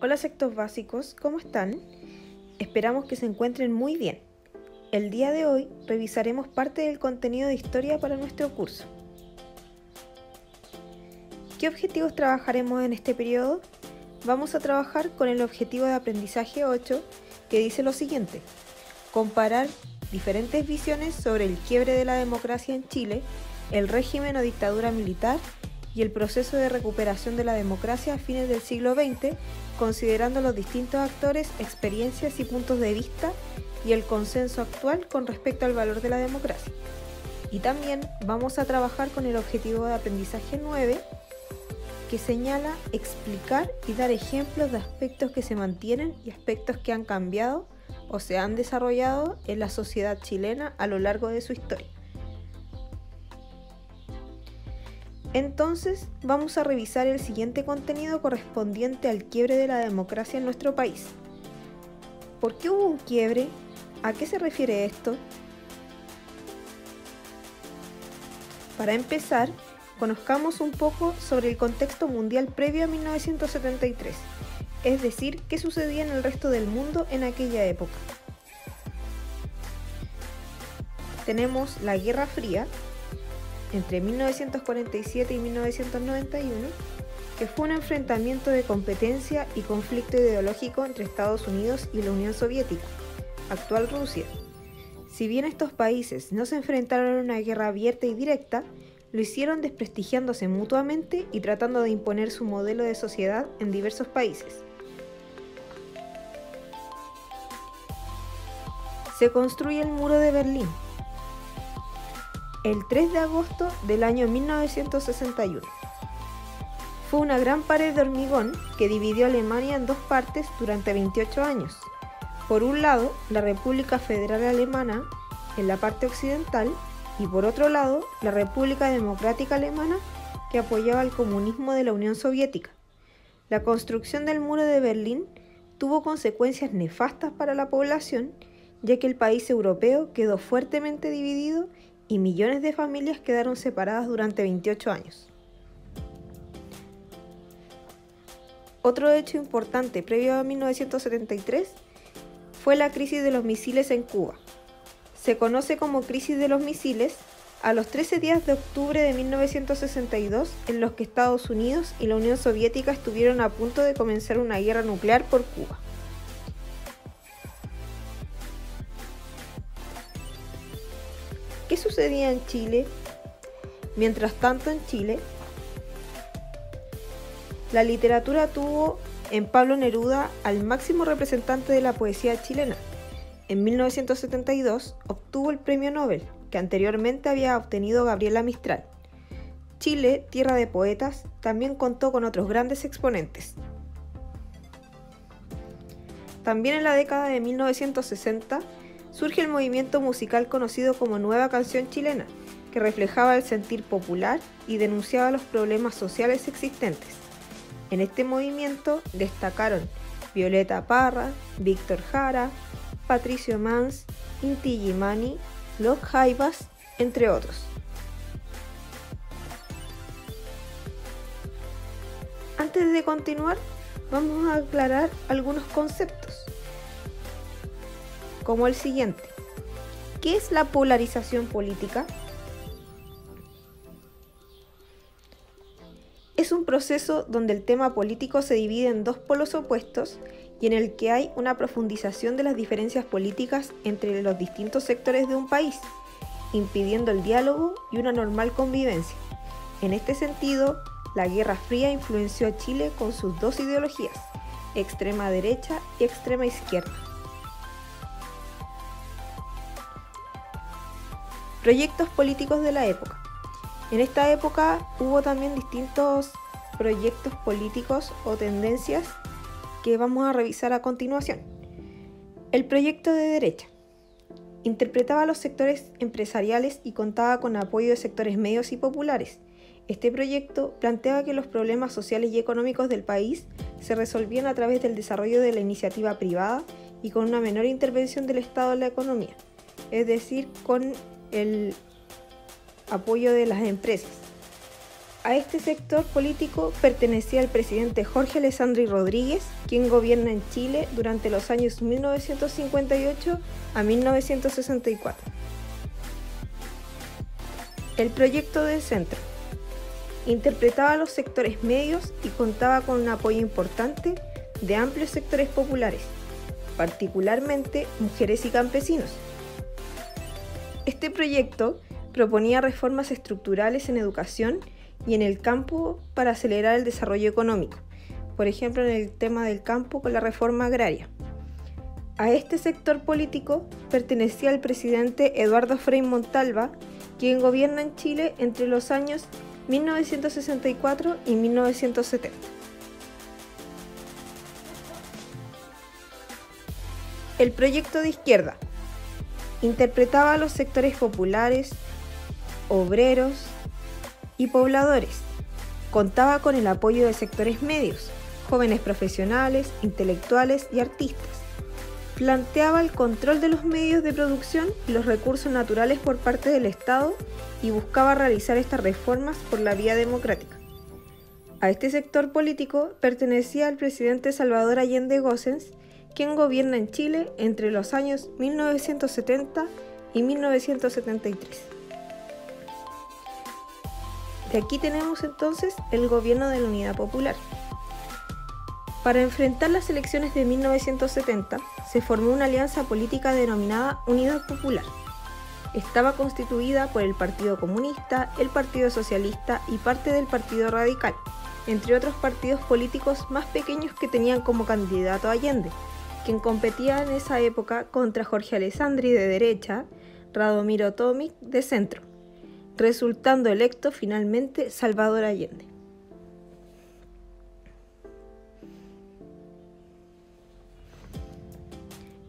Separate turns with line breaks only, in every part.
Hola sectos básicos, ¿cómo están? Esperamos que se encuentren muy bien. El día de hoy revisaremos parte del contenido de historia para nuestro curso. ¿Qué objetivos trabajaremos en este periodo? Vamos a trabajar con el objetivo de aprendizaje 8, que dice lo siguiente: comparar diferentes visiones sobre el quiebre de la democracia en Chile, el régimen o dictadura militar y el proceso de recuperación de la democracia a fines del siglo XX, considerando los distintos actores, experiencias y puntos de vista y el consenso actual con respecto al valor de la democracia. Y también vamos a trabajar con el objetivo de aprendizaje 9, que señala explicar y dar ejemplos de aspectos que se mantienen y aspectos que han cambiado o se han desarrollado en la sociedad chilena a lo largo de su historia. Entonces, vamos a revisar el siguiente contenido correspondiente al quiebre de la democracia en nuestro país. ¿Por qué hubo un quiebre? ¿A qué se refiere esto? Para empezar, conozcamos un poco sobre el contexto mundial previo a 1973, es decir, qué sucedía en el resto del mundo en aquella época. Tenemos la Guerra Fría, entre 1947 y 1991, que fue un enfrentamiento de competencia y conflicto ideológico entre Estados Unidos y la Unión Soviética, actual Rusia. Si bien estos países no se enfrentaron a una guerra abierta y directa, lo hicieron desprestigiándose mutuamente y tratando de imponer su modelo de sociedad en diversos países. Se construye el Muro de Berlín el 3 de agosto del año 1961. Fue una gran pared de hormigón que dividió Alemania en dos partes durante 28 años. Por un lado, la República Federal Alemana en la parte occidental y por otro lado, la República Democrática Alemana, que apoyaba el comunismo de la Unión Soviética. La construcción del Muro de Berlín tuvo consecuencias nefastas para la población, ya que el país europeo quedó fuertemente dividido y millones de familias quedaron separadas durante 28 años. Otro hecho importante previo a 1973 fue la crisis de los misiles en Cuba. Se conoce como crisis de los misiles a los 13 días de octubre de 1962, en los que Estados Unidos y la Unión Soviética estuvieron a punto de comenzar una guerra nuclear por Cuba. ¿Qué sucedía en Chile? Mientras tanto, en Chile, la literatura tuvo en Pablo Neruda al máximo representante de la poesía chilena. En 1972 obtuvo el premio Nobel, que anteriormente había obtenido Gabriela Mistral. Chile, tierra de poetas, también contó con otros grandes exponentes. También en la década de 1960 surge el movimiento musical conocido como Nueva Canción Chilena, que reflejaba el sentir popular y denunciaba los problemas sociales existentes. En este movimiento destacaron Violeta Parra, Víctor Jara, Patricio Mans, Inti Illimani, Los Jaivas, entre otros. Antes de continuar, vamos a aclarar algunos conceptos, como el siguiente. ¿Qué es la polarización política? Es un proceso donde el tema político se divide en dos polos opuestos y en el que hay una profundización de las diferencias políticas entre los distintos sectores de un país, impidiendo el diálogo y una normal convivencia. En este sentido, la Guerra Fría influenció a Chile con sus dos ideologías, extrema derecha y extrema izquierda. Proyectos políticos de la época. En esta época hubo también distintos proyectos políticos o tendencias que vamos a revisar a continuación. El proyecto de derecha interpretaba a los sectores empresariales y contaba con apoyo de sectores medios y populares. Este proyecto planteaba que los problemas sociales y económicos del país se resolvían a través del desarrollo de la iniciativa privada y con una menor intervención del Estado en la economía, es decir, con el apoyo de las empresas. A este sector político pertenecía el presidente Jorge Alessandri Rodríguez, quien gobierna en Chile durante los años 1958 a 1964. El proyecto del centro interpretaba a los sectores medios y contaba con un apoyo importante de amplios sectores populares, particularmente mujeres y campesinos. Este proyecto proponía reformas estructurales en educación y en el campo para acelerar el desarrollo económico, por ejemplo en el tema del campo con la reforma agraria. A este sector político pertenecía el presidente Eduardo Frei Montalva, quien gobierna en Chile entre los años 1964 y 1970. El proyecto de izquierda interpretaba a los sectores populares, obreros y pobladores. Contaba con el apoyo de sectores medios, jóvenes profesionales, intelectuales y artistas. Planteaba el control de los medios de producción y los recursos naturales por parte del Estado y buscaba realizar estas reformas por la vía democrática. A este sector político pertenecía el presidente Salvador Allende Gossens, quien gobierna en Chile entre los años 1970 y 1973. De aquí tenemos entonces el gobierno de la Unidad Popular. Para enfrentar las elecciones de 1970, se formó una alianza política denominada Unidad Popular. Estaba constituida por el Partido Comunista, el Partido Socialista y parte del Partido Radical, entre otros partidos políticos más pequeños que tenían como candidato a Allende, quien competía en esa época contra Jorge Alessandri de derecha, Radomiro Tomic de centro, resultando electo finalmente Salvador Allende.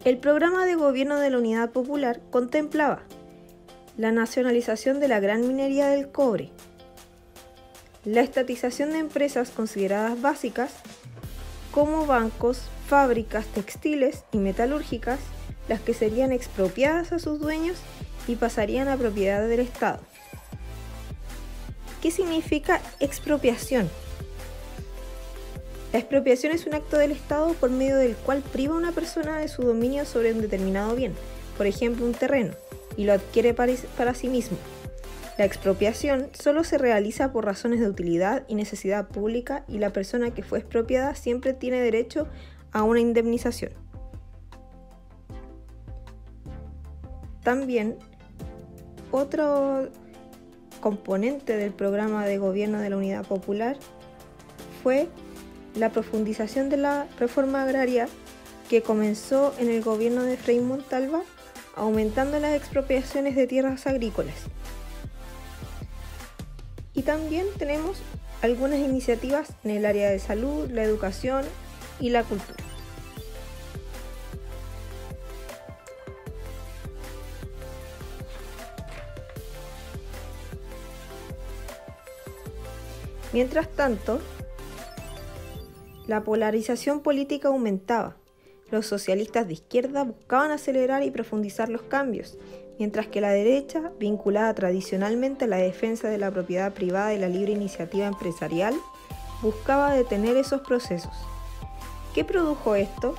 El programa de gobierno de la Unidad Popular contemplaba la nacionalización de la gran minería del cobre, la estatización de empresas consideradas básicas como bancos, fábricas textiles y metalúrgicas, las que serían expropiadas a sus dueños y pasarían a propiedad del Estado. ¿Qué significa expropiación? La expropiación es un acto del Estado por medio del cual priva a una persona de su dominio sobre un determinado bien, por ejemplo un terreno, y lo adquiere para sí mismo. La expropiación solo se realiza por razones de utilidad y necesidad pública y la persona que fue expropiada siempre tiene derecho a una indemnización. También, otro componente del programa de gobierno de la Unidad Popular fue la profundización de la reforma agraria que comenzó en el gobierno de Frei Montalva, aumentando las expropiaciones de tierras agrícolas. Y también tenemos algunas iniciativas en el área de salud, la educación y la cultura. Mientras tanto, la polarización política aumentaba. Los socialistas de izquierda buscaban acelerar y profundizar los cambios, mientras que la derecha, vinculada tradicionalmente a la defensa de la propiedad privada y la libre iniciativa empresarial, buscaba detener esos procesos. ¿Qué produjo esto?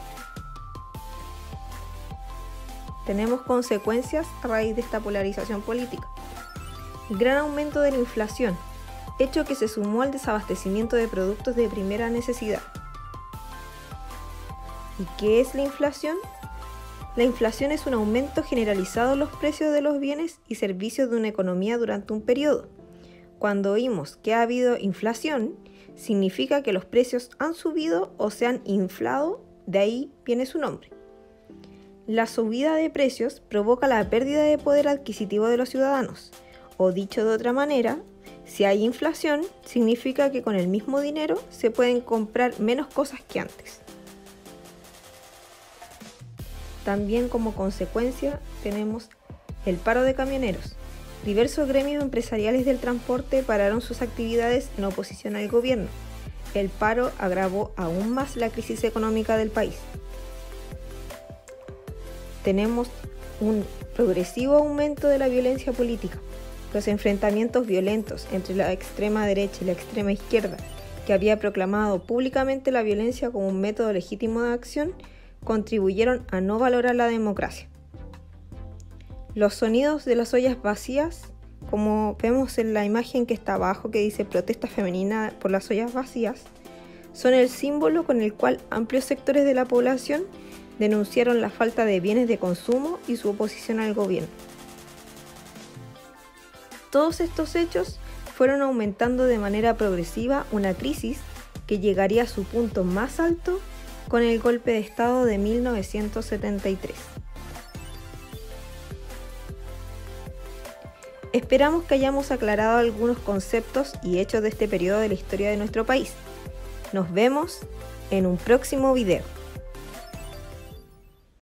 Tenemos consecuencias a raíz de esta polarización política. El gran aumento de la inflación, hecho que se sumó al desabastecimiento de productos de primera necesidad. ¿Y qué es la inflación? La inflación es un aumento generalizado en los precios de los bienes y servicios de una economía durante un periodo. Cuando oímos que ha habido inflación, significa que los precios han subido o se han inflado, de ahí viene su nombre. La subida de precios provoca la pérdida de poder adquisitivo de los ciudadanos, o dicho de otra manera, si hay inflación, significa que con el mismo dinero se pueden comprar menos cosas que antes. También como consecuencia tenemos el paro de camioneros. Diversos gremios empresariales del transporte pararon sus actividades en oposición al gobierno. El paro agravó aún más la crisis económica del país. Tenemos un progresivo aumento de la violencia política. Los enfrentamientos violentos entre la extrema derecha y la extrema izquierda, que había proclamado públicamente la violencia como un método legítimo de acción, contribuyeron a no valorar la democracia. Los sonidos de las ollas vacías, como vemos en la imagen que está abajo que dice protesta femenina por las ollas vacías, son el símbolo con el cual amplios sectores de la población denunciaron la falta de bienes de consumo y su oposición al gobierno. Todos estos hechos fueron aumentando de manera progresiva una crisis que llegaría a su punto más alto con el golpe de Estado de 1973. Esperamos que hayamos aclarado algunos conceptos y hechos de este periodo de la historia de nuestro país. Nos vemos en un próximo video.